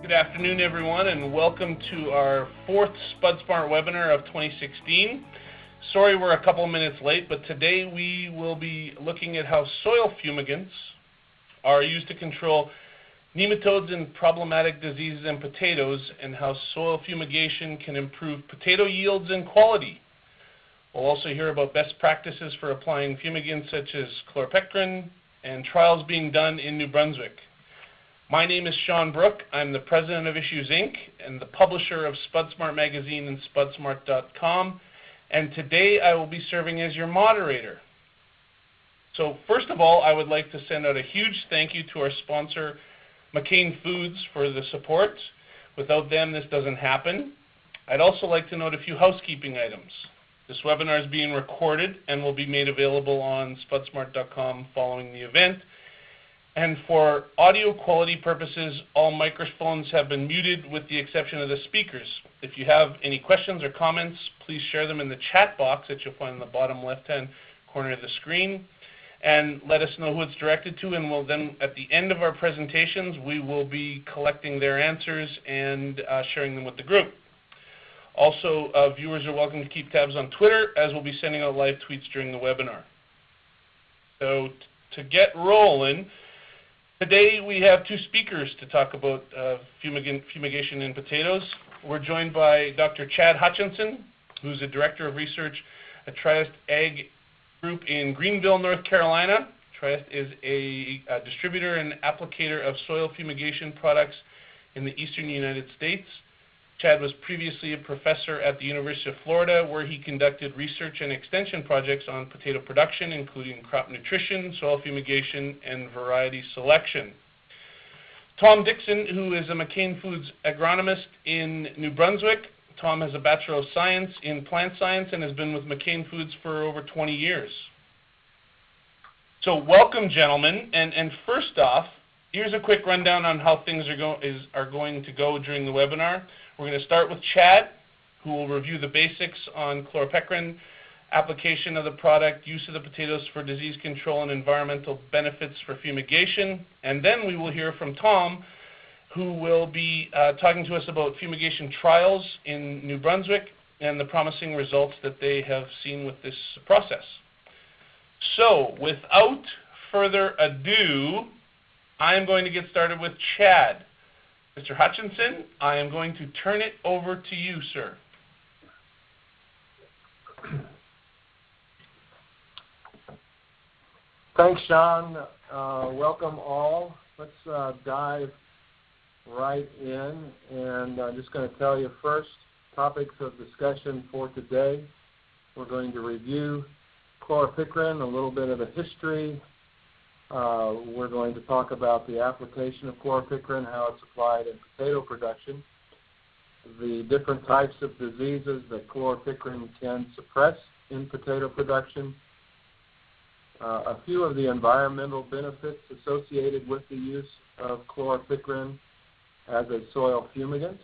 Good afternoon, everyone, and welcome to our fourth Spudsmart webinar of 2016. Sorry we're a couple minutes late, but today we will be looking at how soil fumigants are used to control nematodes and problematic diseases in potatoes, and how soil fumigation can improve potato yields and quality. We'll also hear about best practices for applying fumigants such as chloropicrin and trials being done in New Brunswick. My name is Sean Brook. I'm the president of Issues Inc. and the publisher of Spudsmart magazine and Spudsmart.com. And today I will be serving as your moderator. So first of all, I would like to send out a huge thank you to our sponsor, McCain Foods, for the support. Without them, this doesn't happen. I'd also like to note a few housekeeping items. This webinar is being recorded and will be made available on Spudsmart.com following the event. And for audio quality purposes, all microphones have been muted with the exception of the speakers. If you have any questions or comments, please share them in the chat box that you'll find in the bottom left-hand corner of the screen. And let us know who it's directed to, and we'll then, at the end of our presentations, we will be collecting their answers and sharing them with the group. Also, viewers are welcome to keep tabs on Twitter, as we'll be sending out live tweets during the webinar. So to get rolling, today we have two speakers to talk about fumigation in potatoes. We're joined by Dr. Chad Hutchinson, who's a director of research at Triest Ag Group in Greenville, North Carolina. Triest is a distributor and applicator of soil fumigation products in the eastern United States. Chad was previously a professor at the University of Florida, where he conducted research and extension projects on potato production, including crop nutrition, soil fumigation, and variety selection. Tom Dixon, who is a McCain Foods agronomist in New Brunswick. Tom has a Bachelor of Science in Plant Science and has been with McCain Foods for over 20 years. So welcome, gentlemen. And first off, here's a quick rundown on how things are going to go during the webinar. We're going to start with Chad, who will review the basics on chloropicrin, application of the product, use of the potatoes for disease control, and environmental benefits for fumigation. And then we will hear from Tom, who will be talking to us about fumigation trials in New Brunswick and the promising results that they have seen with this process. So without further ado, I am going to get started with Chad. Mr. Hutchinson, I am going to turn it over to you, sir. Thanks, Sean. Welcome all. Let's dive right in. And I'm just going to tell you first, topics of discussion for today. We're going to review chloropicrin, a little bit of a history. We're going to talk about the application of chloropicrin, how it's applied in potato production, the different types of diseases that chloropicrin can suppress in potato production, a few of the environmental benefits associated with the use of chloropicrin as a soil fumigant,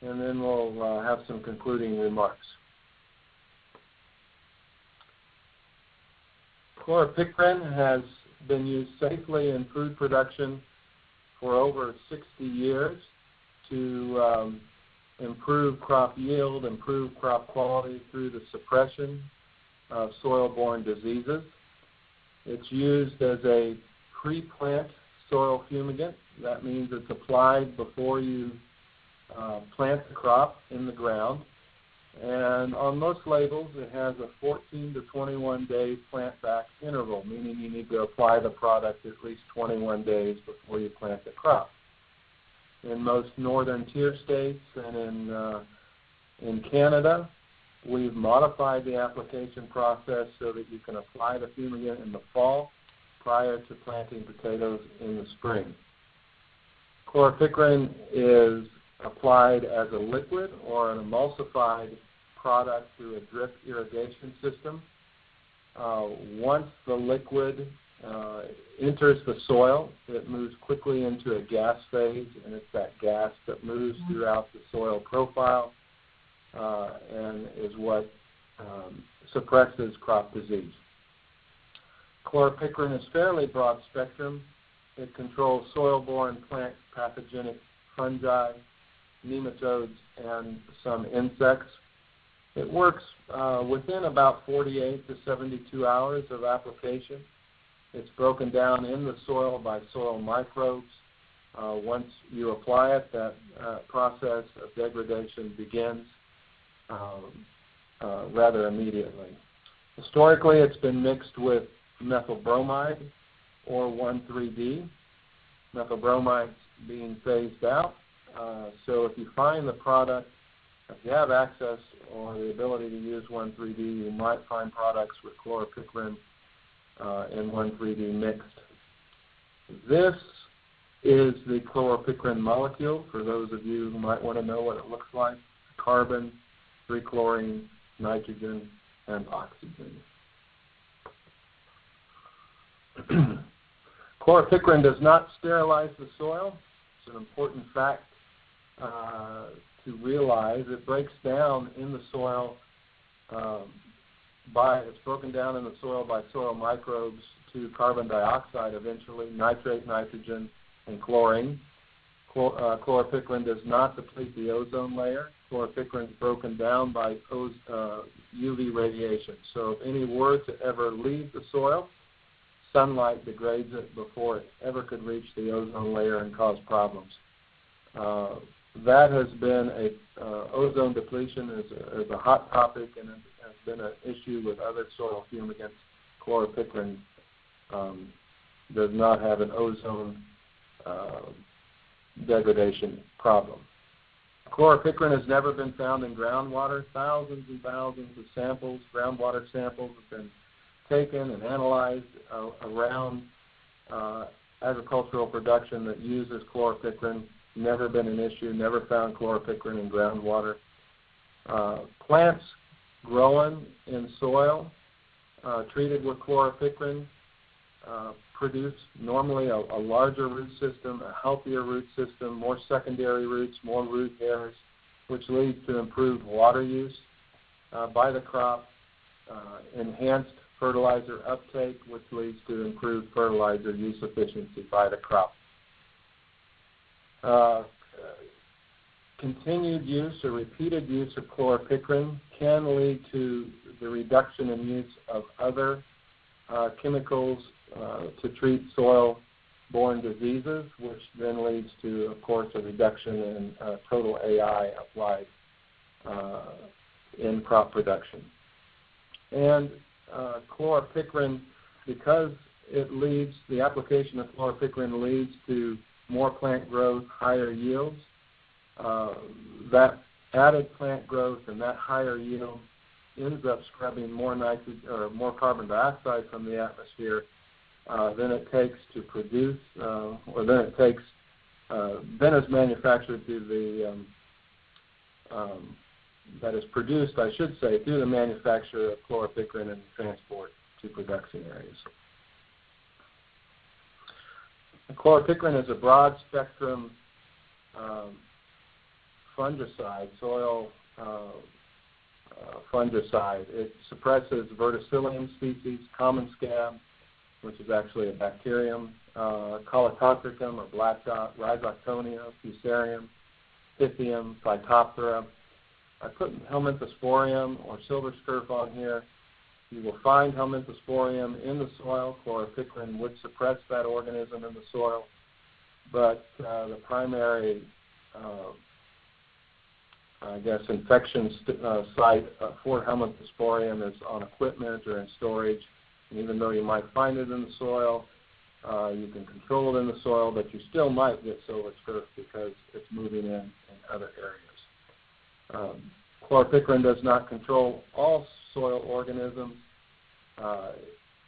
and then we'll have some concluding remarks. Chloropicrin has been used safely in food production for over 60 years to improve crop yield, improve crop quality through the suppression of soil-borne diseases. It's used as a pre-plant soil fumigant. That means it's applied before you plant the crop in the ground. And on most labels, it has a 14 to 21 day plant-back interval, meaning you need to apply the product at least 21 days before you plant the crop. In most northern tier states and in Canada, we've modified the application process so that you can apply the fumigant in the fall prior to planting potatoes in the spring. Chloropicrin is applied as a liquid or an emulsified product through a drip irrigation system. Once the liquid enters the soil, it moves quickly into a gas phase, and it's that gas that moves throughout the soil profile and is what suppresses crop disease. Chloropicrin is fairly broad spectrum. It controls soil-borne plant pathogenic fungi, nematodes, and some insects. It works within about 48 to 72 hours of application. It's broken down in the soil by soil microbes. Once you apply it, that process of degradation begins rather immediately. Historically, it's been mixed with methyl bromide or 1,3-D, methyl bromide being phased out. So if you find the product, if you have access or the ability to use 1,3-D, you might find products with chloropicrin and 1,3-D mixed. This is the chloropicrin molecule, for those of you who might want to know what it looks like: carbon, 3-chlorine, nitrogen, and oxygen. Chloropicrin does not sterilize the soil. It's an important fact to realize. It breaks down in the soil it's broken down in the soil by soil microbes to carbon dioxide eventually, nitrate, nitrogen, and chlorine. Chloropicrin does not deplete the ozone layer. Chloropicrin is broken down by UV radiation. So if any were to ever leave the soil, sunlight degrades it before it ever could reach the ozone layer and cause problems. That has been ozone depletion is a hot topic, and it has been an issue with other soil fumigants. Chloropicrin does not have an ozone degradation problem. Chloropicrin has never been found in groundwater. Thousands and thousands of samples, groundwater samples, have been taken and analyzed around agricultural production that uses chloropicrin. Never been an issue, never found chloropicrin in groundwater. Plants growing in soil treated with chloropicrin produce normally a larger root system, a healthier root system, more secondary roots, more root hairs, which leads to improved water use by the crop, enhanced fertilizer uptake, which leads to improved fertilizer use efficiency by the crop. Continued use or repeated use of chloropicrin can lead to the reduction in use of other chemicals to treat soil-borne diseases, which then leads to, of course, a reduction in total AI applied in crop production. And chloropicrin, because the application of chloropicrin leads to more plant growth, higher yields, that added plant growth and that higher yield ends up scrubbing more nitrogen or more carbon dioxide from the atmosphere than it takes to produce, than is manufactured through that is produced, I should say, through the manufacture of chloropicrin and transport to production areas. Chloropicrin is a broad spectrum fungicide, soil fungicide. It suppresses verticillium species, common scab, which is actually a bacterium, chloropicrin or blacktop, rhizoctonia, fusarium, pythium, phytophthora. I put helminthosporium or silver scurf on here. You will find helminthosporium in the soil. Chloropicrin would suppress that organism in the soil, but the primary, infection site for helminthosporium is on equipment or in storage. And even though you might find it in the soil, you can control it in the soil, but you still might get silver scurf because it's moving in other areas. Chloropicrin does not control all soil organisms.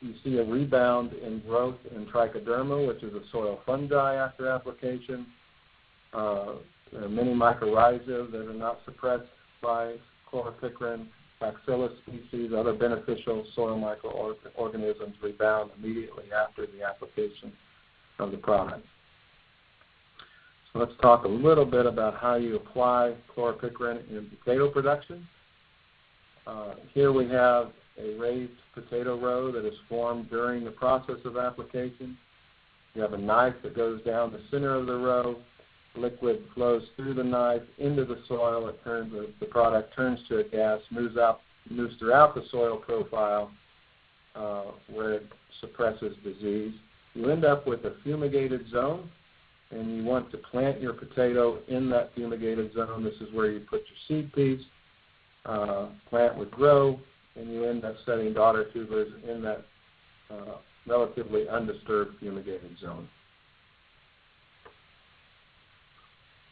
You see a rebound in growth in trichoderma, which is a soil fungi after application. There are many mycorrhizae that are not suppressed by chloropicrin. Bacillus species, other beneficial soil microorganisms rebound immediately after the application of the product. So let's talk a little bit about how you apply chloropicrin in potato production. Here we have a raised potato row that is formed during the process of application. You have a knife that goes down the center of the row. liquid flows through the knife into the soil. The product turns to a gas, moves throughout the soil profile where it suppresses disease. You end up with a fumigated zone, and you want to plant your potato in that fumigated zone. This is where you put your seed piece. Plant would grow, and you end up setting daughter tubers in that relatively undisturbed fumigated zone.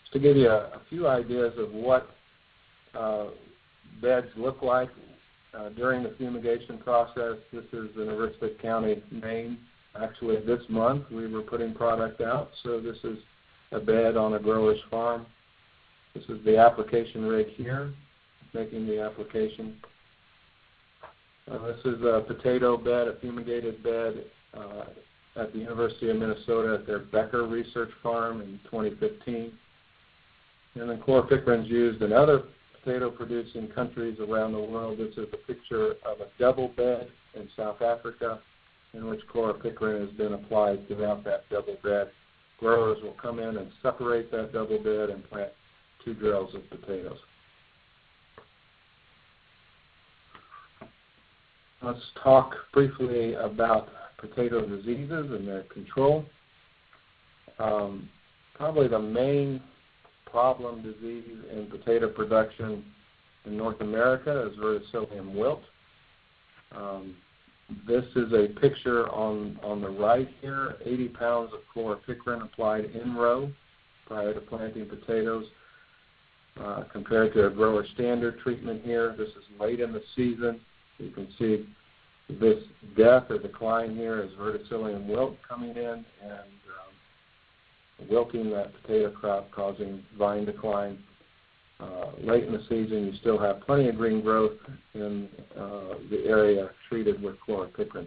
Just to give you a few ideas of what beds look like during the fumigation process, this is in Brunswick County, Maine. Actually, this month we were putting product out, so this is a bed on a grower's farm. This is the application rig here, making the application. This is a potato bed, a fumigated bed at the University of Minnesota at their Becker Research Farm in 2015. And then CloraPickling is used in other potato-producing countries around the world. This is a picture of a double bed in South Africa in which CloraPickling has been applied throughout that double bed. Growers will come in and separate that double bed and plant 2 drills of potatoes. Let's talk briefly about potato diseases and their control. Probably the main problem disease in potato production in North America is verticillium wilt. This is a picture on the right here, 80 pounds of chloropicrin applied in row prior to planting potatoes compared to a grower standard treatment here. This is late in the season. You can see this death or decline here is verticillium wilt coming in and wilting that potato crop, causing vine decline. Late in the season, you still have plenty of green growth in the area treated with CloraPickling.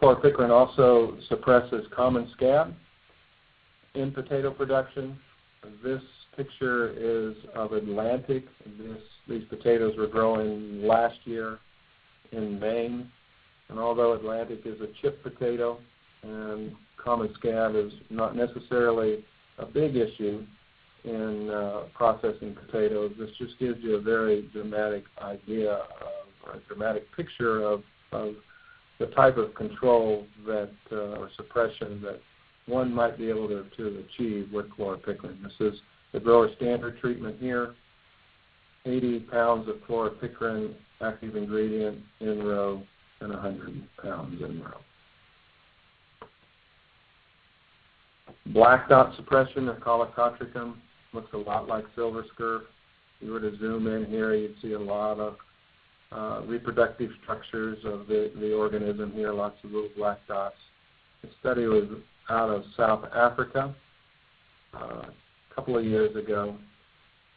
CloraPickling also suppresses common scab in potato production. This picture is of Atlantic. These potatoes were growing last year in Maine. And although Atlantic is a chip potato and common scab is not necessarily a big issue in processing potatoes, this just gives you a very dramatic idea or a dramatic picture of the type of control that or suppression that one might be able to achieve with CloraPickling. This is the grower standard treatment here, 80 pounds of CloraPickling active ingredient in row and 100 pounds in row. Black dot suppression of chloropicrin looks a lot like silver scurf. If you were to zoom in here, you'd see a lot of reproductive structures of the organism here, lots of little black dots. The study was out of South Africa a couple of years ago.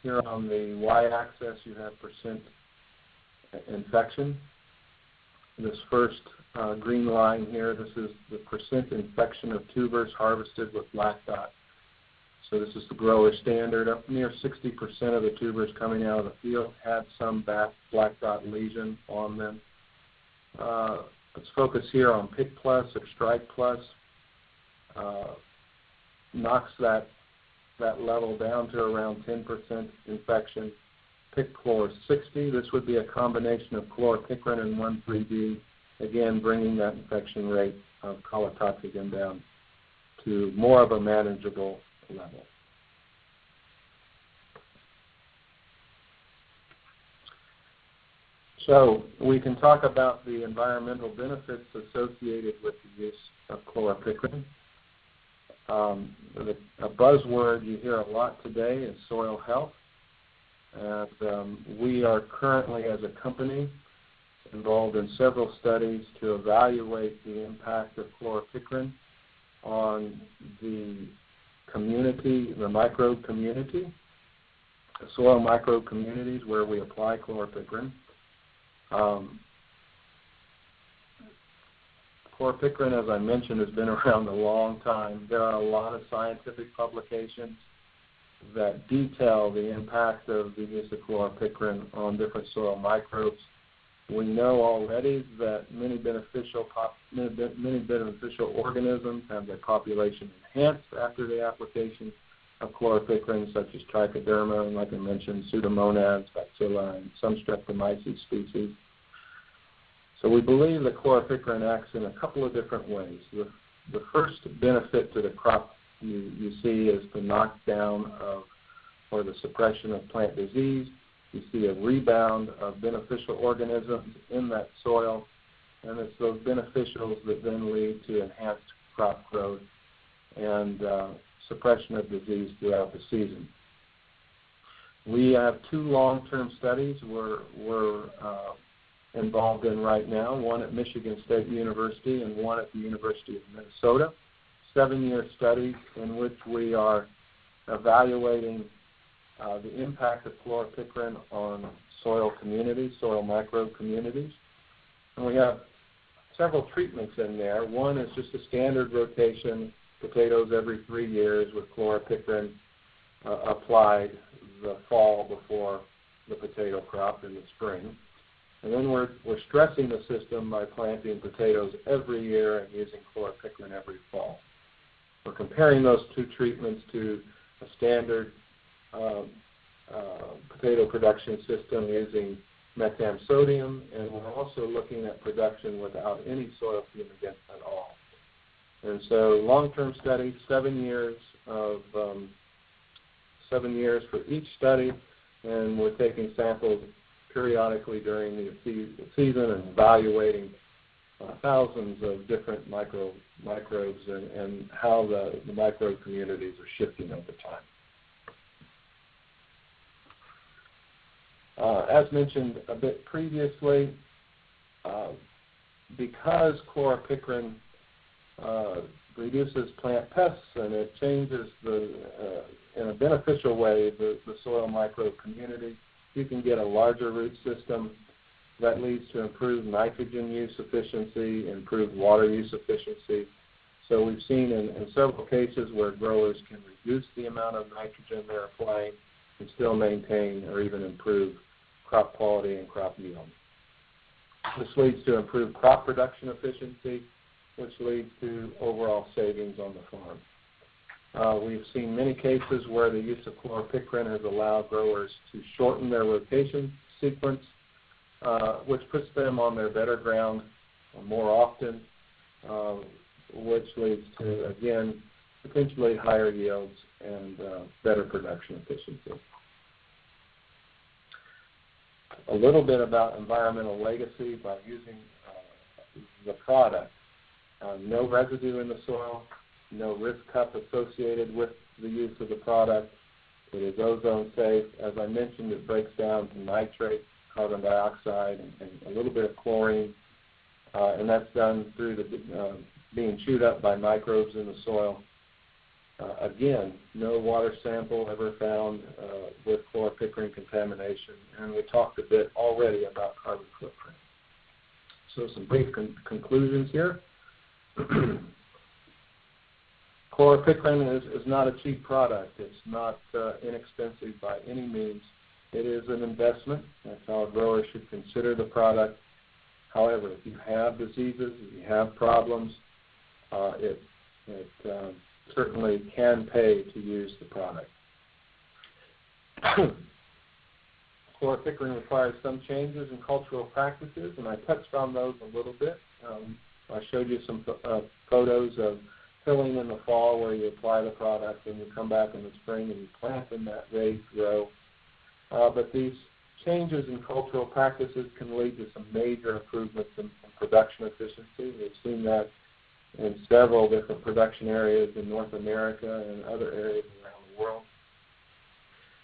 Here on the y-axis, you have percent infection. This first green line here, this is the percent infection of tubers harvested with black dot. So this is the grower standard. Up near 60% of the tubers coming out of the field had some black dot lesion on them. Let's focus here on Pick Plus or Strike Plus. Knocks that level down to around 10% infection. Pick Chlor 60, this would be a combination of CloraPickling and 1,3-D, again bringing that infection rate of cholotoxicin down to more of a manageable level. So we can talk about the environmental benefits associated with the use of CloraPickling. A buzzword you hear a lot today is soil health. And we are currently, as a company, involved in several studies to evaluate the impact of CloraPickling on the community, the microbe community, the soil microbe communities where we apply CloraPickling. CloraPickling, as I mentioned, has been around a long time. There are a lot of scientific publications that detail the impact of the use of CloraPickling on different soil microbes. We know already that many beneficial organisms have their population enhanced after the application of chloropicrin, such as trichoderma, and like I mentioned, pseudomonads, bacilli, and some streptomyces species. So we believe that chloropicrin acts in a couple of different ways. The first benefit to the crop you see is the knockdown of, or the suppression of plant disease. You see a rebound of beneficial organisms in that soil, and it's those beneficials that then lead to enhanced crop growth and suppression of disease throughout the season. We have 2 long-term studies we're involved in right now, one at Michigan State University and one at the University of Minnesota, 7-year studies in which we are evaluating the impact of chloropicrin on soil communities, soil microbe communities. And we have several treatments in there. One is just a standard rotation, potatoes every 3 years with chloropicrin applied the fall before the potato crop in the spring. And then we're stressing the system by planting potatoes every year and using chloropicrin every fall. We're comparing those 2 treatments to a standard potato production system using metam-sodium, and we're also looking at production without any soil fumigant at all. And so long-term studies, 7 years for each study, and we're taking samples periodically during the season and evaluating thousands of different microbes and how the microbe communities are shifting over time. As mentioned a bit previously, because chloropicrin reduces plant pests and it changes in a beneficial way the soil microbe community, you can get a larger root system that leads to improved nitrogen use efficiency, improved water use efficiency. So we've seen in several cases where growers can reduce the amount of nitrogen they're applying and still maintain or even improve crop quality and crop yield. This leads to improved crop production efficiency, which leads to overall savings on the farm. We've seen many cases where the use of chloropicrin has allowed growers to shorten their rotation sequence, which puts them on their better ground more often, which leads to, again, potentially higher yields and better production efficiency. A little bit about environmental legacy by using the product. No residue in the soil, no risk cup associated with the use of the product. It is ozone safe. As I mentioned, it breaks down to nitrate, carbon dioxide, and a little bit of chlorine, and that's done through the being chewed up by microbes in the soil. Again, no water sample ever found with chloropicrin contamination, and we talked a bit already about carbon footprint. So some brief conclusions here. Chloropicrin is not a cheap product. It's not inexpensive by any means. It is an investment. That's how a grower should consider the product. However, if you have diseases, if you have problems, it certainly can pay to use the product. Chloropicrin requires some changes in cultural practices, and I touched on those a little bit. I showed you some photos of tilling in the fall where you apply the product and you come back in the spring and you plant in that raised row. But these changes in cultural practices can lead to some major improvements in production efficiency. We've seen that in several different production areas in North America and other areas around the world.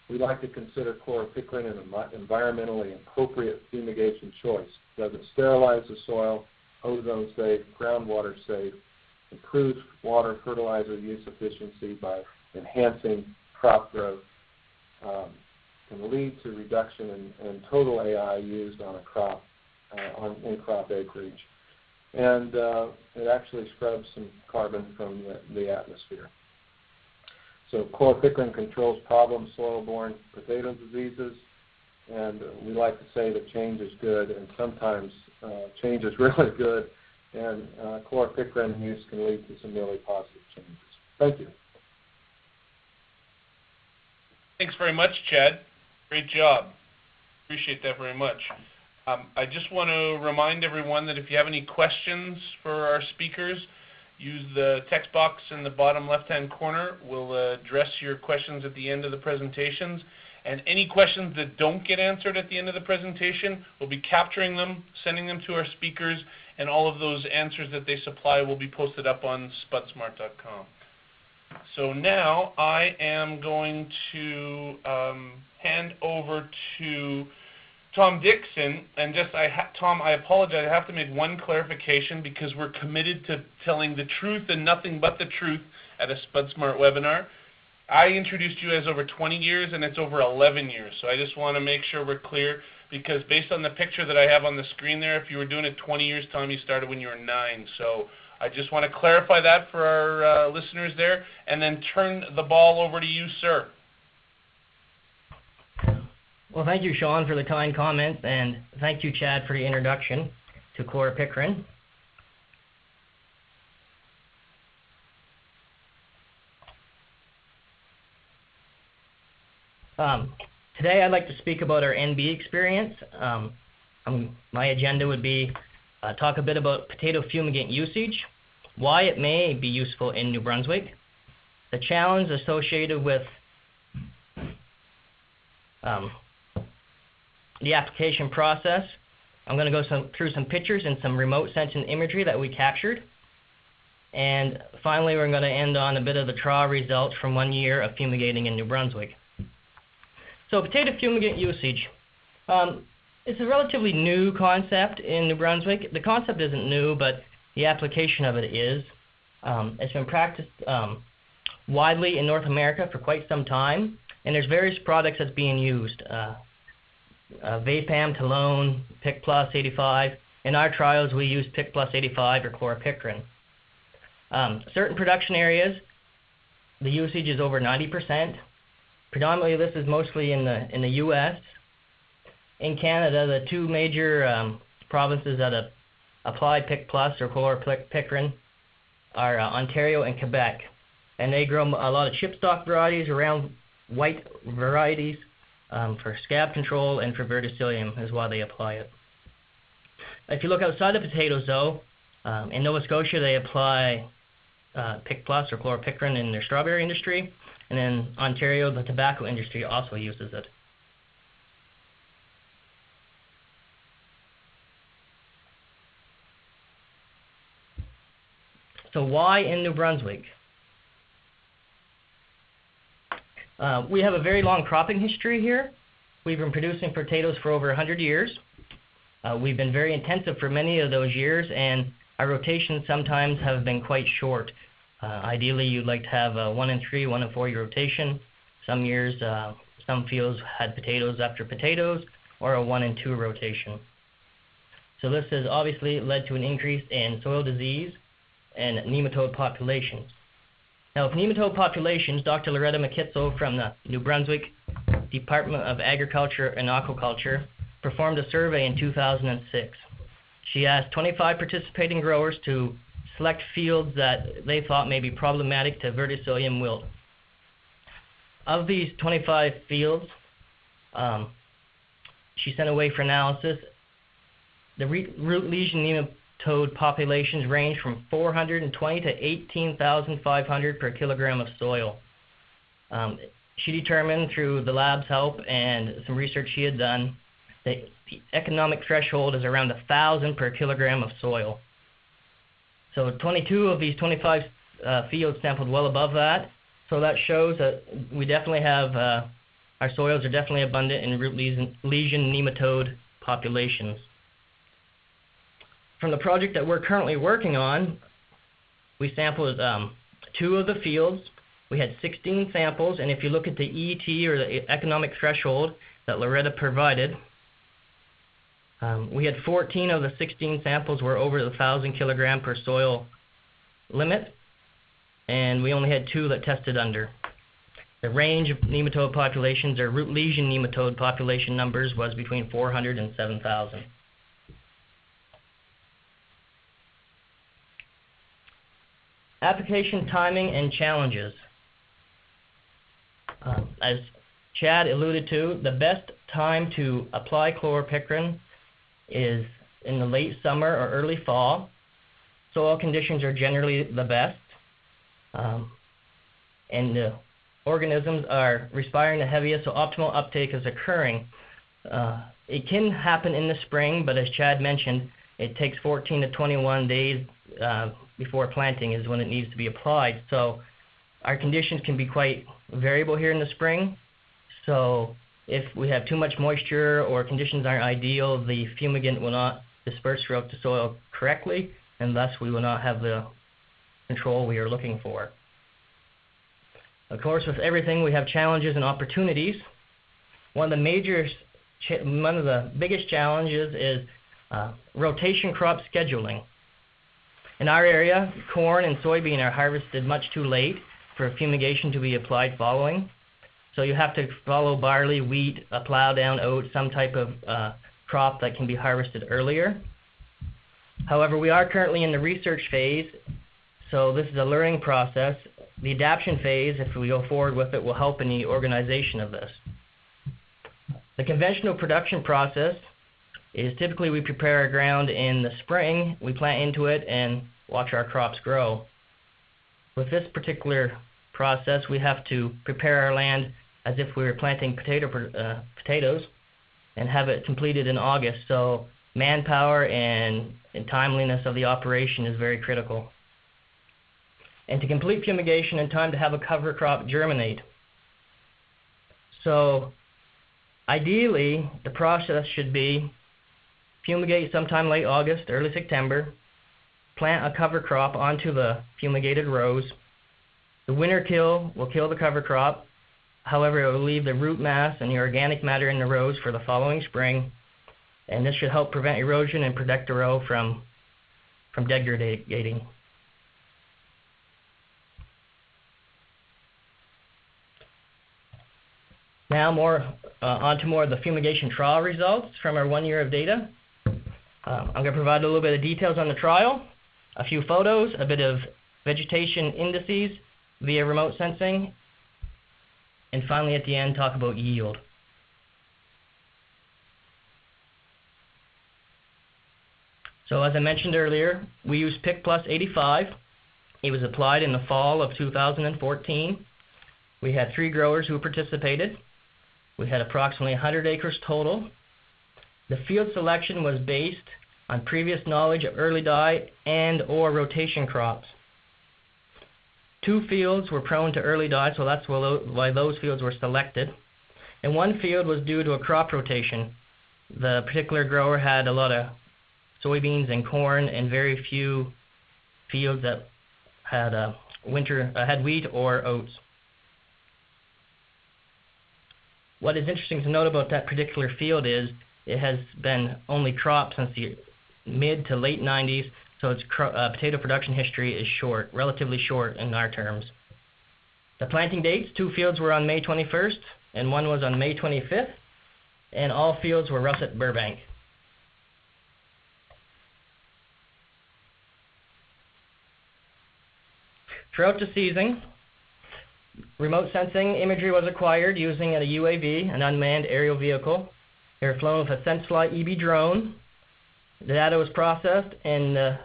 We like to consider chloropicrin an environmentally appropriate fumigation choice. Does it sterilize the soil, ozone safe, groundwater safe, improves water fertilizer use efficiency by enhancing crop growth, can lead to reduction in total AI used on a crop, in crop acreage. And it actually scrubs some carbon from the atmosphere. So chloropicrin controls problem soil-borne potato diseases, And we like to say that change is good, and sometimes change is really good, and CloraPickling use can lead to some really positive changes. Thank you. Thanks very much, Chad. Great job. Appreciate that very much. I just want to remind everyone that if you have any questions for our speakers, use the text box in the bottom left-hand corner. We'll address your questions at the end of the presentations. And any questions that don't get answered at the end of the presentation, we'll be capturing them, sending them to our speakers, and all of those answers that they supply will be posted up on Spudsmart.com. So now I am going to hand over to Tom Dixon, and Tom, I apologize. I have to make one clarification because we're committed to telling the truth and nothing but the truth at a Spudsmart webinar. I introduced you as over 20 years, and it's over 11 years. So I just want to make sure we're clear, because based on the picture that I have on the screen there, if you were doing it 20 years, Tom, you started when you were 9. So I just want to clarify that for our listeners there, and then turn the ball over to you, sir. Well, thank you, Sean, for the kind comments, and thank you, Chad, for the introduction to CloraPickling. Today I'd like to speak about our NB experience. My agenda would be talk a bit about potato fumigant usage, why it may be useful in New Brunswick, the challenge associated with the application process. I'm going to go through some pictures and some remote sensing imagery that we captured. And finally, we're going to end on a bit of the trial results from 1 year of fumigating in New Brunswick. So potato fumigant usage. It's a relatively new concept in New Brunswick. The concept isn't new, but the application of it is. It's been practiced widely in North America for quite some time, and there's various products that's being used. Vapam, Talone, Pick Plus 85. In our trials, we use Pick Plus 85 or CloraPickling. Certain production areas, the usage is over 90%. Predominantly, this is mostly in the U.S. In Canada, the two major provinces that apply Pick Plus or CloraPickling are Ontario and Quebec, and they grow a lot of chipstock varieties, around white varieties, for scab control and for verticillium is why they apply it. If you look outside of potatoes, though, in Nova Scotia they apply Pick Plus or CloraPickling in their strawberry industry, and in Ontario the tobacco industry also uses it. So why in New Brunswick? We have a very long cropping history here. We've been producing potatoes for over 100 years. We've been very intensive for many of those years, and our rotations sometimes have been quite short. Ideally, you'd like to have a 1 in 3, 1 in 4 year rotation. Some years, some fields had potatoes after potatoes, or a 1 in 2 rotation. So this has obviously led to an increase in soil disease and nematode populations. Now, with nematode populations, Dr. Loretta McKitzel from the New Brunswick Department of Agriculture and Aquaculture performed a survey in 2006. She asked 25 participating growers to select fields that they thought may be problematic to verticillium wilt. Of these 25 fields, she sent away for analysis. The root lesion nematode populations range from 420 to 18,500 per kilogram of soil. She determined through the lab's help and some research she had done that the economic threshold is around 1,000 per kilogram of soil. So 22 of these 25 fields sampled well above that. So that shows that we definitely have, our soils are definitely abundant in root lesion nematode populations. From the project that we're currently working on, we sampled 2 of the fields. We had 16 samples, and if you look at the ET, or the economic threshold that Loretta provided, we had 14 of the 16 samples were over the 1,000 kilogram per soil limit, and we only had 2 that tested under. The range of nematode populations, or root lesion nematode population numbers, was between 400 and 7,000. Application timing and challenges. As Chad alluded to, the best time to apply chloropicrin is in the late summer or early fall. Soil conditions are generally the best, and the organisms are respiring the heaviest, so optimal uptake is occurring. It can happen in the spring, but as Chad mentioned, it takes 14 to 21 days before planting is when it needs to be applied. So our conditions can be quite variable here in the spring. So if we have too much moisture or conditions aren't ideal, the fumigant will not disperse throughout the soil correctly, and thus we will not have the control we are looking for. Of course, with everything, we have challenges and opportunities. One of the biggest challenges is rotation crop scheduling. In our area, corn and soybean are harvested much too late for fumigation to be applied following. So you have to follow barley, wheat, a plow down, oats, some type of crop that can be harvested earlier. However, we are currently in the research phase, so this is a learning process. The adaptation phase, if we go forward with it, will help in the organization of this. The conventional production process is typically we prepare our ground in the spring, we plant into it, and watch our crops grow. With this particular process, we have to prepare our land as if we were planting potatoes and have it completed in August. So manpower and timeliness of the operation is very critical. And to complete fumigation in time to have a cover crop germinate. So ideally, the process should be fumigate sometime late August, early September, plant a cover crop onto the fumigated rows. The winter kill will kill the cover crop. However, it will leave the root mass and the organic matter in the rows for the following spring, and this should help prevent erosion and protect the row from degrading. Now on to more of the fumigation trial results from our 1 year of data. I'm going to provide a little bit of details on the trial, a few photos, a bit of vegetation indices via remote sensing, and finally at the end talk about yield. So as I mentioned earlier, we used Pick Plus 85. It was applied in the fall of 2014. We had 3 growers who participated. We had approximately 100 acres total. The field selection was based on previous knowledge of early die and or rotation crops. 2 fields were prone to early die, so that's why those fields were selected. And 1 field was due to a crop rotation. The particular grower had a lot of soybeans and corn and very few fields that had had wheat or oats. What is interesting to note about that particular field is it has been only cropped since the mid to late 90s, so its potato production history is short, relatively short in our terms. The planting dates, 2 fields were on May 21st and 1 was on May 25th, and all fields were Russet Burbank. Throughout the season, remote sensing imagery was acquired using a UAV, an unmanned aerial vehicle. They were flown with a SenseFly EB drone. The data was processed and the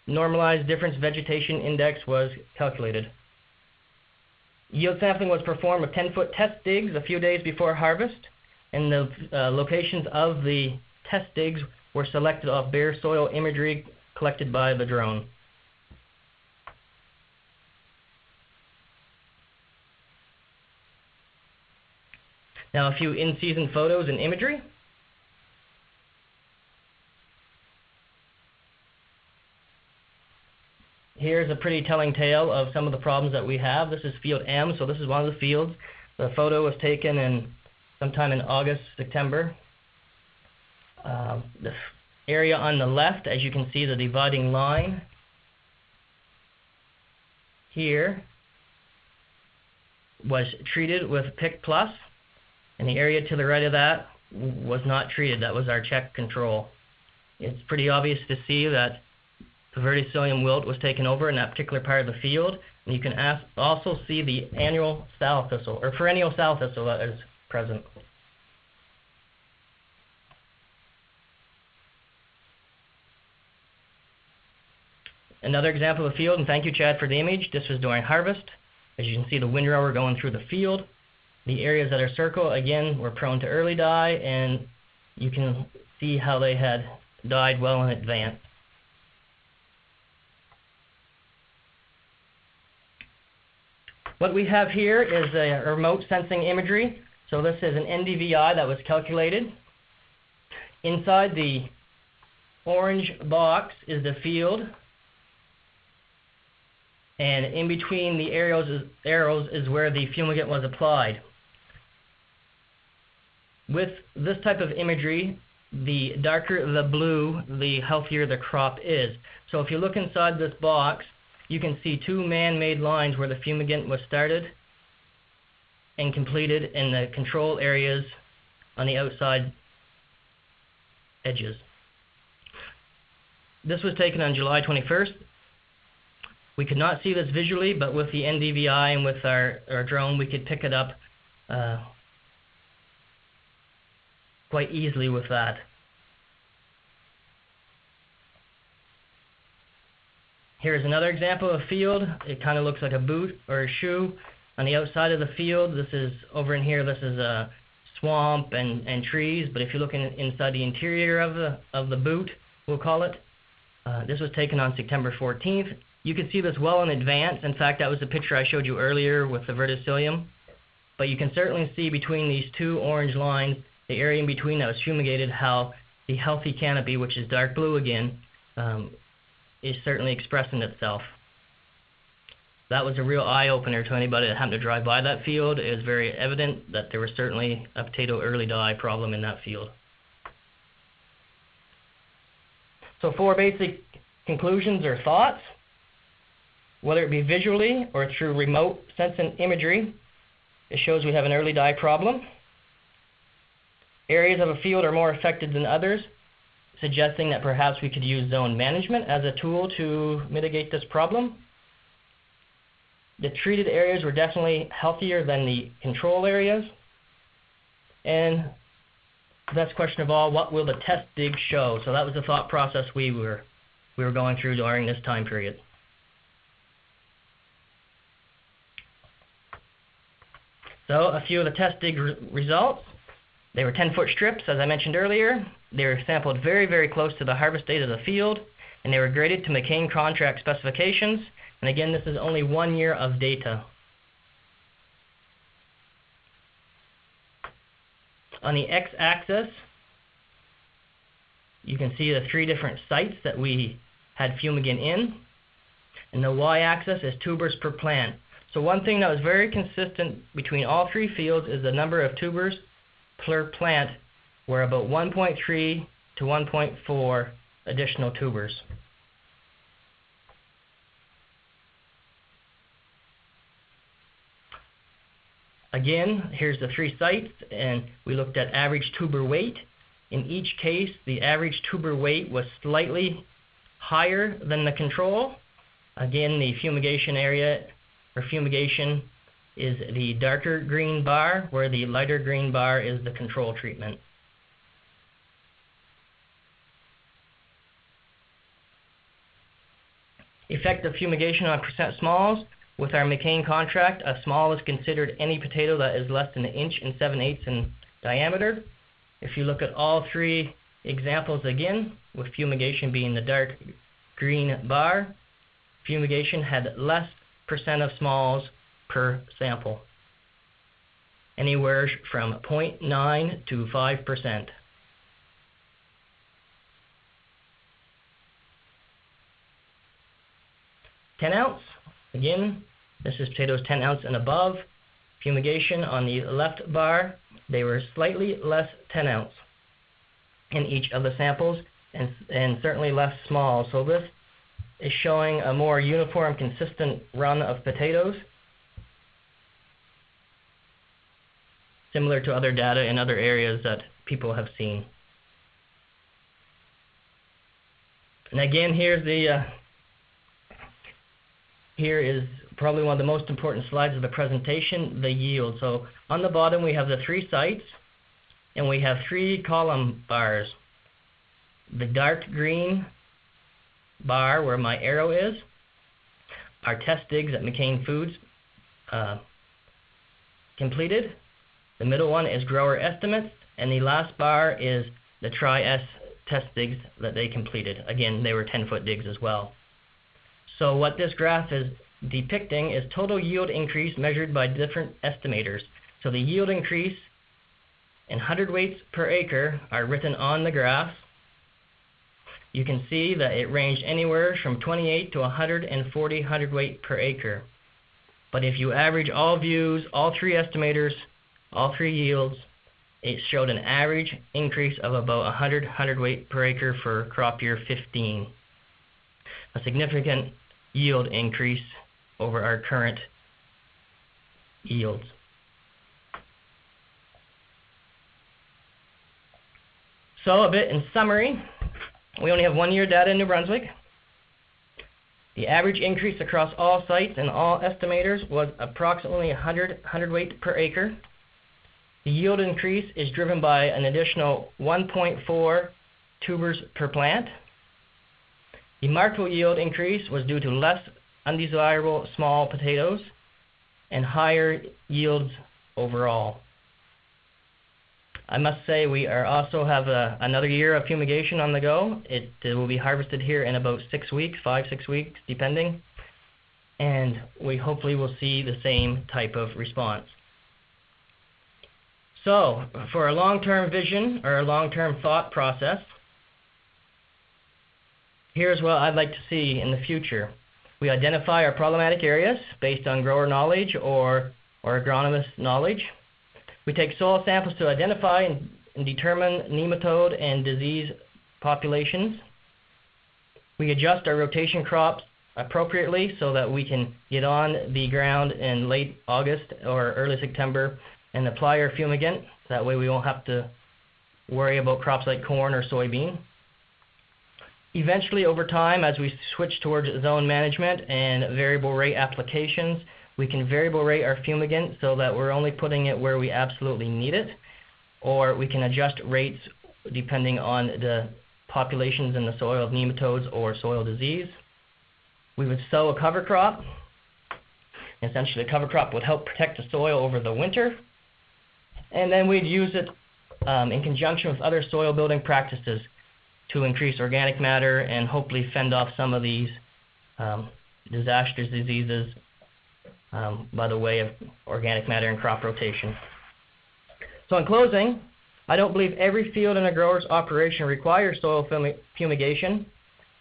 normalized difference vegetation index was calculated. Yield sampling was performed with 10-foot test digs a few days before harvest, and the locations of the test digs were selected off bare soil imagery collected by the drone. Now a few in-season photos and imagery. Here's a pretty telling tale of some of the problems that we have. This is field M, so this is one of the fields. The photo was taken sometime in August, September. The area on the left, as you can see the dividing line here, was treated with Pick Plus, and the area to the right of that was not treated. That was our check control. It's pretty obvious to see that the verticillium wilt was taken over in that particular part of the field, and you can also see the annual sow thistle, or perennial sow thistle that is present. Another example of the field, and thank you, Chad, for the image. This was during harvest. As you can see, the windrower going through the field. The areas that are circled, again, were prone to early die, and you can see how they had died well in advance. What we have here is a remote sensing imagery. So this is an NDVI that was calculated. Inside the orange box is the field, and in between the arrows is where the fumigant was applied. With this type of imagery, the darker the blue, the healthier the crop is. So if you look inside this box, you can see two man-made lines where the fumigant was started and completed in the control areas on the outside edges. This was taken on July 21st. We could not see this visually, but with the NDVI and with our drone, we could pick it up quite easily with that. Here's another example of a field. It kind of looks like a boot or a shoe on the outside of the field. This is over in here. This is a swamp and trees. But if you look inside the interior of the boot, we'll call it, this was taken on September 14th. You can see this well in advance. In fact, that was the picture I showed you earlier with the verticillium. But you can certainly see between these two orange lines, the area in between that was fumigated, how the healthy canopy, which is dark blue again, is certainly expressing itself. That was a real eye-opener to anybody that happened to drive by that field. It was very evident that there was certainly a potato early die problem in that field. So 4 basic conclusions or thoughts. Whether it be visually or through remote sensing imagery, it shows we have an early die problem. Areas of a field are more affected than others, suggesting that perhaps we could use zone management as a tool to mitigate this problem. The treated areas were definitely healthier than the control areas. And the best question of all, what will the test dig show? So that was the thought process we were going through during this time period. So a few of the test dig results. They were 10-foot strips, as I mentioned earlier. They were sampled very, very close to the harvest date of the field, and they were graded to McCain contract specifications. And again, this is only 1 year of data. On the x-axis, you can see the 3 different sites that we had fumigant in. And the y-axis is tubers per plant. So one thing that was very consistent between all 3 fields is the number of tubers per plant were about 1.3 to 1.4 additional tubers. Again, here's the 3 sites, and we looked at average tuber weight. In each case, the average tuber weight was slightly higher than the control. Again, the fumigation area, or fumigation, is the darker green bar, where the lighter green bar is the control treatment. Effective fumigation on percent smalls. With our McCain contract, a small is considered any potato that is less than 1 inch and 7/8 in diameter. If you look at all 3 examples again, with fumigation being the dark green bar, fumigation had less percent of smalls per sample, anywhere from 0.9 to 5%. Ounce. Again, this is potatoes 10 ounce and above. Fumigation on the left bar, they were slightly less 10 ounce in each of the samples, and certainly less small. So this is showing a more uniform, consistent run of potatoes. similar to other data in other areas that people have seen. And again, here is probably one of the most important slides of the presentation, the yield. So on the bottom we have the 3 sites, and we have 3 column bars. The dark green bar where my arrow is are test digs at McCain Foods completed. The middle one is grower estimates, and the last bar is the Tri-S test digs that they completed. Again, they were 10-foot digs as well. So what this graph is depicting is total yield increase measured by different estimators. So the yield increase in hundredweights per acre are written on the graph. You can see that it ranged anywhere from 28 to 140 hundredweight per acre. But if you average all views, all 3 estimators, all 3 yields, it showed an average increase of about 100 hundredweight per acre for crop year 15. A significant yield increase over our current yields. So a bit in summary, we only have 1 year data in New Brunswick. The average increase across all sites and all estimators was approximately 100 hundredweight per acre. The yield increase is driven by an additional 1.4 tubers per plant. The marketable yield increase was due to less undesirable small potatoes and higher yields overall. I must say we also have another year of fumigation on the go. It will be harvested here in about 6 weeks, 5-6 weeks depending, and we hopefully will see the same type of response. So for a long-term vision or a long-term thought process, here's what I'd like to see in the future. We identify our problematic areas based on grower knowledge or agronomist knowledge. We take soil samples to identify and determine nematode and disease populations. We adjust our rotation crops appropriately so that we can get on the ground in late August or early September and apply our fumigant. That way we won't have to worry about crops like corn or soybean. Eventually, over time, as we switch towards zone management and variable rate applications, we can variable rate our fumigant so that we're only putting it where we absolutely need it, or we can adjust rates depending on the populations in the soil of nematodes or soil disease. We would sow a cover crop. Essentially, the cover crop would help protect the soil over the winter, and then we'd use it in conjunction with other soil building practices to increase organic matter and hopefully fend off some of these disastrous diseases by the way of organic matter and crop rotation. So in closing, I don't believe every field in a grower's operation requires soil fumigation,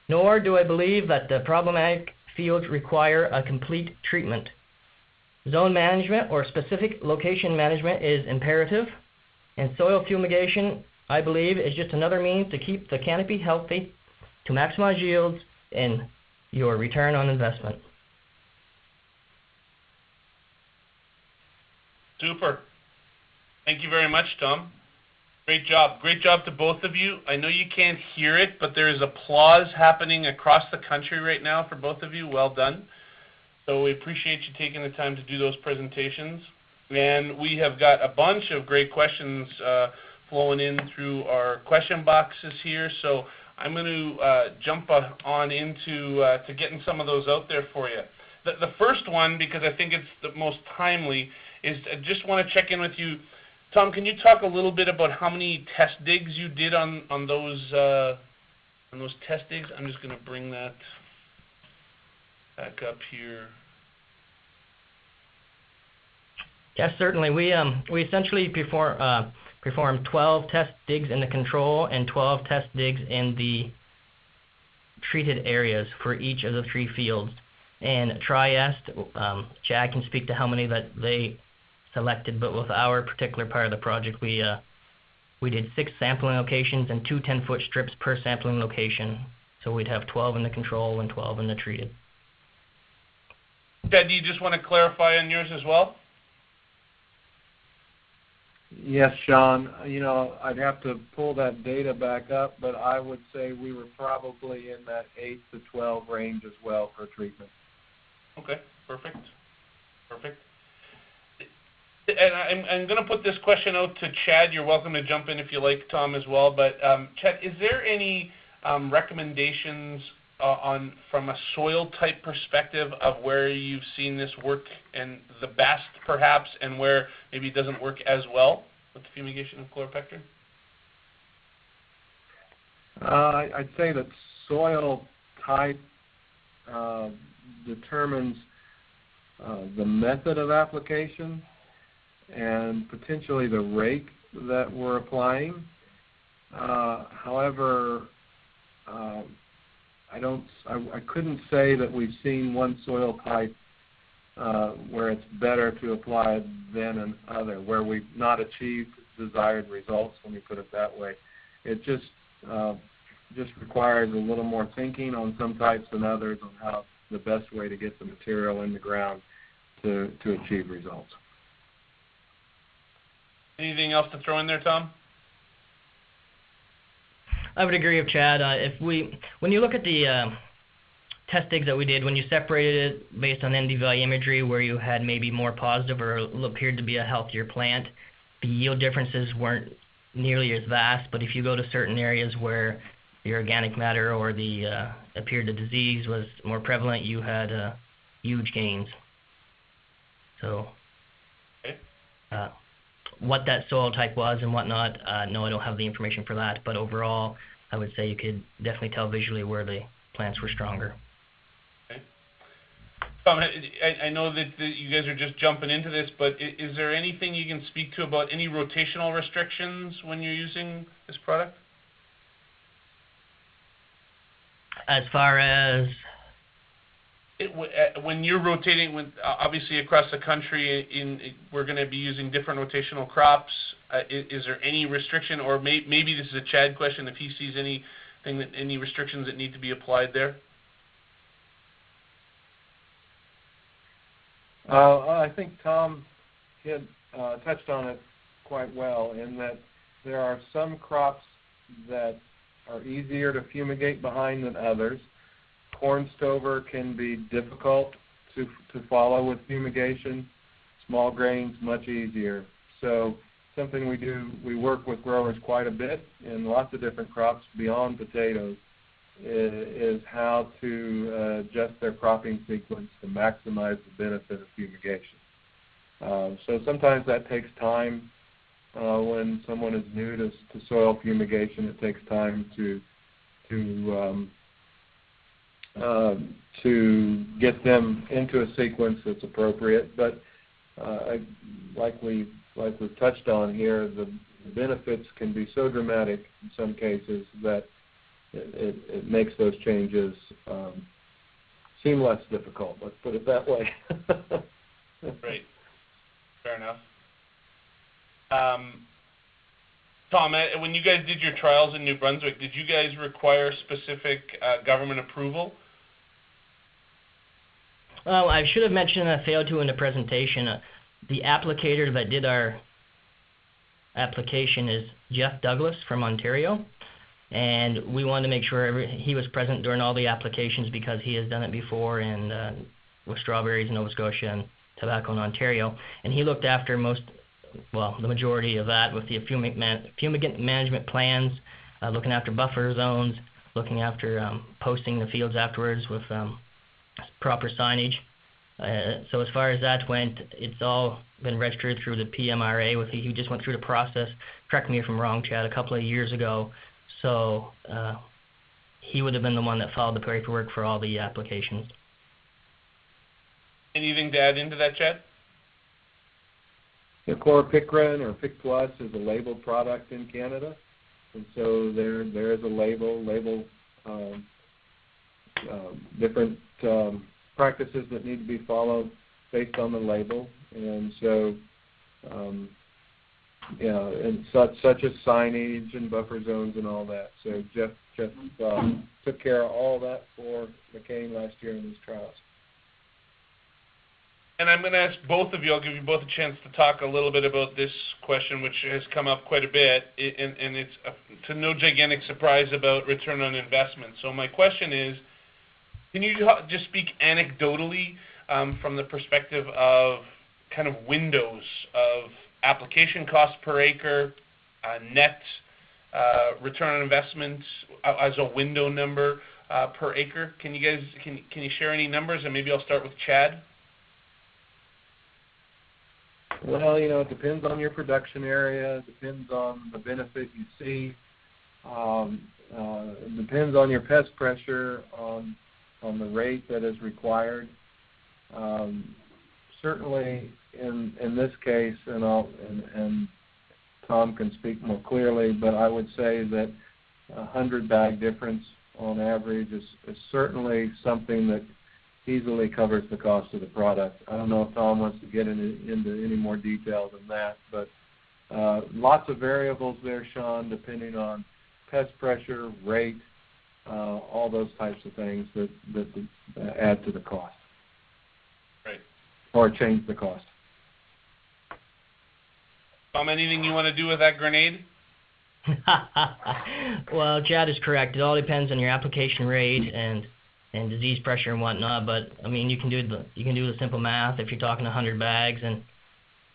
nor do I believe that the problematic fields require a complete treatment. Zone management or specific location management is imperative, and soil fumigation, I believe, is just another means to keep the canopy healthy, to maximize yields and your return on investment. Super. Thank you very much, Tom. Great job. Great job to both of you. I know you can't hear it, but there is applause happening across the country right now for both of you. Well done. So we appreciate you taking the time to do those presentations. And we have got a bunch of great questions flowing in through our question boxes here. So I'm going to jump on into to getting some of those out there for you. The first one, because I think it's the most timely, is I just want to check in with you. Tom, can you talk a little bit about how many test digs you did on those test digs? I'm just going to bring that back up here. Yes, certainly. We essentially performed 12 test digs in the control and 12 test digs in the treated areas for each of the 3 fields. And Tri-S, Chad can speak to how many that they selected, but with our particular part of the project, we did 6 sampling locations and 2 10-foot strips per sampling location. So we'd have 12 in the control and 12 in the treated. Ted, do you just want to clarify on yours as well? Yes, Sean. I'd have to pull that data back up, but I would say we were probably in that 8 to 12 range as well for treatment. Okay, perfect. And I'm going to put this question out to Chad. You're welcome to jump in if you like, Tom, as well. But Chad, is there any recommendations from a soil type perspective of where you've seen this work and the best, perhaps, and where maybe it doesn't work as well with the fumigation of chloropicrin? I'd say that soil type determines the method of application and potentially the rate that we're applying. However, I couldn't say that we've seen one soil type where it's better to apply than another, where we've not achieved desired results, let me put it that way. It just requires a little more thinking on some types than others on how the best way to get the material in the ground to achieve results. Anything else to throw in there, Tom? I would agree with Chad. When you look at the testings that we did, when you separated it based on ND value imagery, where you had maybe more positive or appeared to be a healthier plant, the yield differences weren't nearly as vast. But if you go to certain areas where the organic matter or the appeared the disease was more prevalent, you had huge gains. So. Okay. What that soil type was and whatnot, no, I don't have the information for that. But overall, I would say you could definitely tell visually where the plants were stronger. Okay. Tom, I know that you guys are just jumping into this, but is there anything you can speak to about any rotational restrictions when you're using this product? As far as when you're rotating, obviously across the country, we're going to be using different rotational crops. Is there any restriction, or maybe this is a Chad question, if he sees any restrictions that need to be applied there? I think Tom had touched on it quite well in that there are some crops that are easier to fumigate behind than others. Corn stover can be difficult to follow with fumigation. Small grains, much easier. So something we work with growers quite a bit in lots of different crops beyond potatoes is how to adjust their cropping sequence to maximize the benefit of fumigation. So sometimes that takes time. When someone is new to soil fumigation, it takes time to get them into a sequence that's appropriate. But like we've touched on here, the benefits can be so dramatic in some cases that it makes those changes seem less difficult. Let's put it that way. Right. Fair enough. Tom, when you guys did your trials in New Brunswick, did you guys require specific government approval? Well, I should have mentioned, I failed to in the presentation, the applicator that did our application is Jeff Douglas from Ontario, and we wanted to make sure he was present during all the applications because he has done it before with strawberries in Nova Scotia and tobacco in Ontario, and he looked after the majority of that with the fumigant management plans, looking after buffer zones, looking after posting the fields afterwards with proper signage. So as far as that went, it's all been registered through the PMRA. He just went through the process, correct me if I'm wrong, Chad, a couple of years ago. So he would have been the one that followed the paperwork for all the applications. Anything to add into that, Chad? The CloraPickling or Pick Plus is a labeled product in Canada, and so there is a label different practices that need to be followed based on the label, and so and such as signage and buffer zones and all that. So Jeff took care of all that for McCain last year in these trials. And I'm going to ask both of you, I'll give you both a chance to talk a little bit about this question, which has come up quite a bit, and it's to no gigantic surprise about return on investment. So my question is, can you just speak anecdotally from the perspective of kind of windows of application cost per acre, net return on investment as a window number per acre? Can you share any numbers? And maybe I'll start with Chad. Well, it depends on your production area. It depends on the benefit you see. It depends on your pest pressure, on the rate that is required. Certainly, in this case, and Tom can speak more clearly, but I would say that 100 bag difference on average is certainly something that easily covers the cost of the product. I don't know if Tom wants to get into any more detail than that, but lots of variables there, Sean, depending on pest pressure, rate, all those types of things that add to the cost. Right. Or change the cost. Tom, anything you want to do with that grenade? Well, Chad is correct. It all depends on your application rate and disease pressure and whatnot. But I mean, you can do the simple math. If you're talking 100 bags, and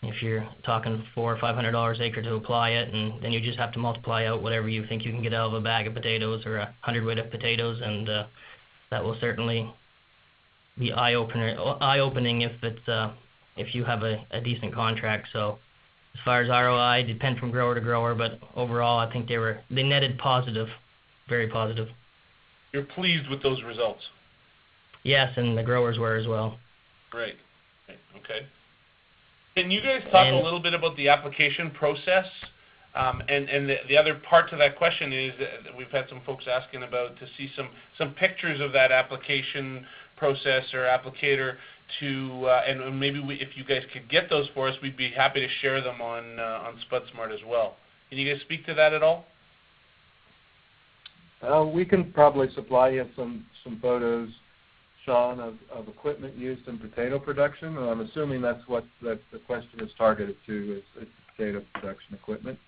if you're talking $400 or $500 acre to apply it, and then you just have to multiply out whatever you think you can get out of a bag of potatoes or 100 weight of potatoes, and that will certainly be eye-opening if you have a decent contract. So as far as ROI, depend from grower to grower, but overall, I think they netted positive, very positive. You're pleased with those results? Yes, and the growers were as well. Great. Okay. Can you guys talk a little bit about the application process? And the other part to that question is that we've had some folks asking about to see some pictures of that application process or applicator and maybe if you guys could get those for us, we'd be happy to share them on Spudsmart as well. Can you guys speak to that at all? We can probably supply you some photos, Sean, of equipment used in potato production. I'm assuming that's what the question is targeted to, is potato production equipment.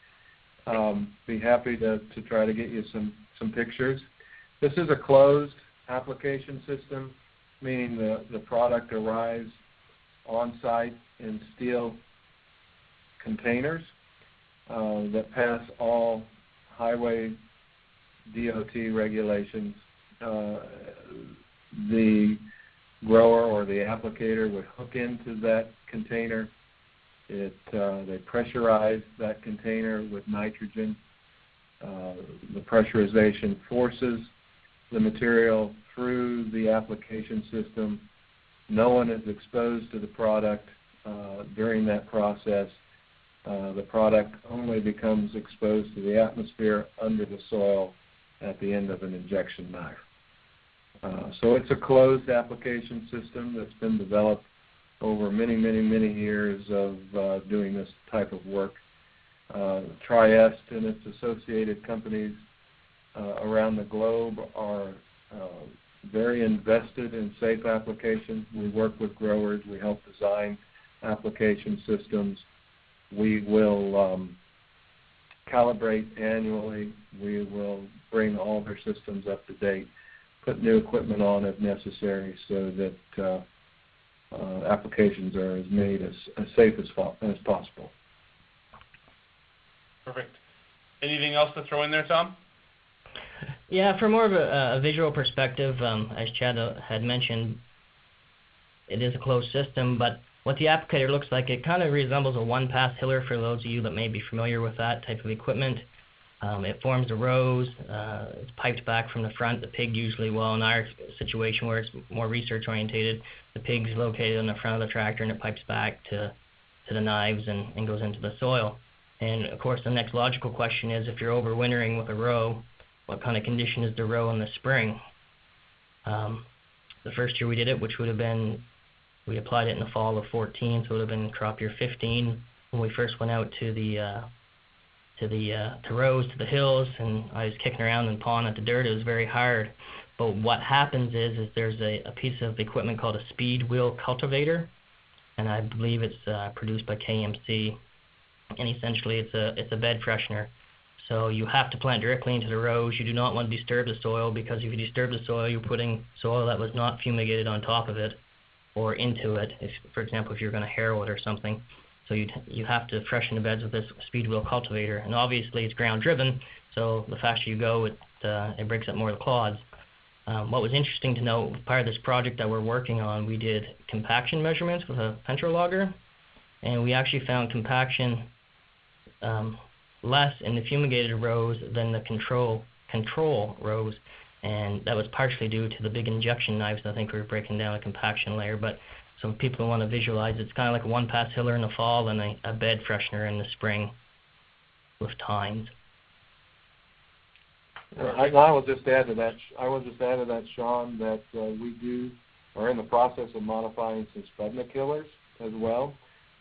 Be happy to try to get you some pictures. This is a closed application system, meaning the product arrives on site in steel containers that pass all highway DOT regulations. The grower or the applicator would hook into that container. They pressurize that container with nitrogen. The pressurization forces the material through the application system. No one is exposed to the product during that process. The product only becomes exposed to the atmosphere under the soil at the end of an injection knife. So it's a closed application system that's been developed over many, many, many years of doing this type of work. Trieste and its associated companies around the globe are very invested in safe application. We work with growers. We help design application systems. We will calibrate annually. We will bring all their systems up to date, put new equipment on if necessary, so that applications are made as safe as possible. Perfect. Anything else to throw in there, Tom? Yeah, from more of a visual perspective, as Chad had mentioned, it is a closed system, but what the applicator looks like, it kind of resembles a one-pass hiller for those of you that may be familiar with that type of equipment. It forms the rows. It's piped back from the front. The pig usually, well, in our situation where it's more research-orientated, the pig's located on the front of the tractor and it pipes back to the knives and goes into the soil. And, of course, the next logical question is, if you're overwintering with a row, what kind of condition is the row in the spring? The first year we did it, which would have been, we applied it in the fall of 14, so it would have been crop year 15 when we first went out to rows, to the hills, and I was kicking around and pawing at the dirt. It was very hard. But what happens is there's a piece of equipment called a speed wheel cultivator, and I believe it's produced by KMC. And essentially, it's a bed freshener. So you have to plant directly into the rows. You do not want to disturb the soil, because if you disturb the soil, you're putting soil that was not fumigated on top of it or into it. If, for example, if you're going to harrow it or something. So you have to freshen the beds with this speed wheel cultivator. And obviously, it's ground driven, so the faster you go, it breaks up more of the clods. What was interesting to note, part of this project that we're working on, we did compaction measurements with a pentrologger, and we actually found compaction less in the fumigated rows than the control rows, and that was partially due to the big injection knives. I think we were breaking down a compaction layer, but some people want to visualize it's kind of like a one-pass hiller in the fall and a bed freshener in the spring with tines. I will just add to that, Sean, that we are in the process of modifying some Spudnik killers as well.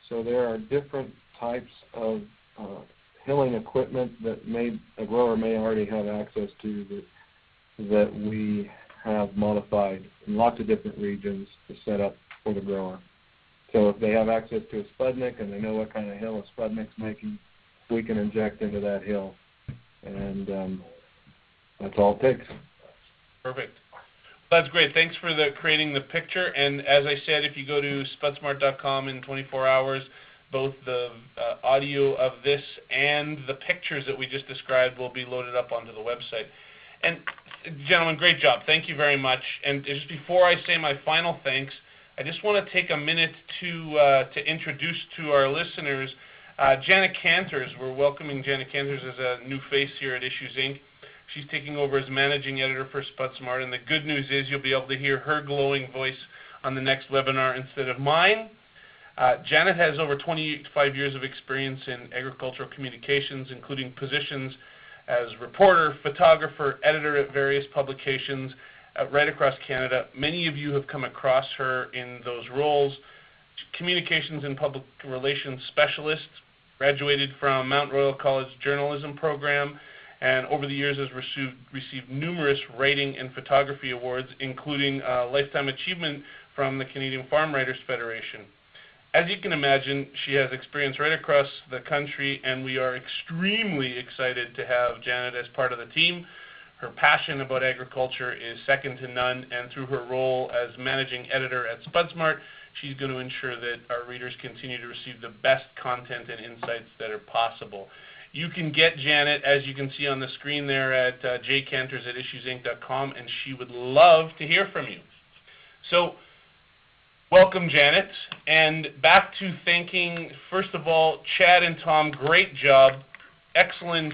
So there are different types of hilling equipment that a grower may already have access to that we have modified in lots of different regions to set up for the grower. So if they have access to a Spudnik and they know what kind of hill a Spudnik's making, we can inject into that hill. And that's all it takes. Perfect. That's great. Thanks for creating the picture. And as I said, if you go to spudsmart.com in 24 hours, both the audio of this and the pictures that we just described will be loaded up onto the website. And gentlemen, great job. Thank you very much. And just before I say my final thanks, I just want to take a minute to introduce to our listeners Janet Canters. We're welcoming Janet Canters as a new face here at Issues Inc. She's taking over as managing editor for Spudsmart, and the good news is you'll be able to hear her glowing voice on the next webinar instead of mine. Janet has over 25 years of experience in agricultural communications, including positions as reporter, photographer, editor at various publications right across Canada. Many of you have come across her in those roles. Communications and public relations specialist, graduated from Mount Royal College journalism program, and over the years has received numerous writing and photography awards, including Lifetime Achievement from the Canadian Farm Writers Federation. As you can imagine, she has experience right across the country, and we are extremely excited to have Janet as part of the team. Her passion about agriculture is second to none, and through her role as managing editor at Spudsmart, she's going to ensure that our readers continue to receive the best content and insights that are possible. You can get Janet, as you can see on the screen there, at jcanters@issuesinc.com, and she would love to hear from you. So, welcome, Janet. And back to thanking, first of all, Chad and Tom, great job. Excellent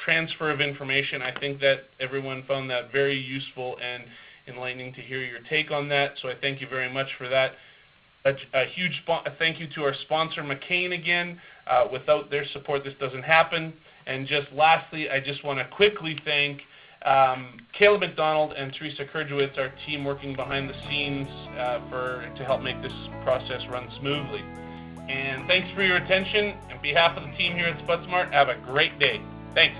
transfer of information. I think that everyone found that very useful and enlightening to hear your take on that, so I thank you very much for that. A huge thank you to our sponsor, McCain, again. Without their support, this doesn't happen. And just lastly, I just want to quickly thank Caleb McDonald and Teresa Kurjewitz, our team working behind the scenes to help make this process run smoothly. And thanks for your attention. On behalf of the team here at Spudsmart, have a great day. Thanks.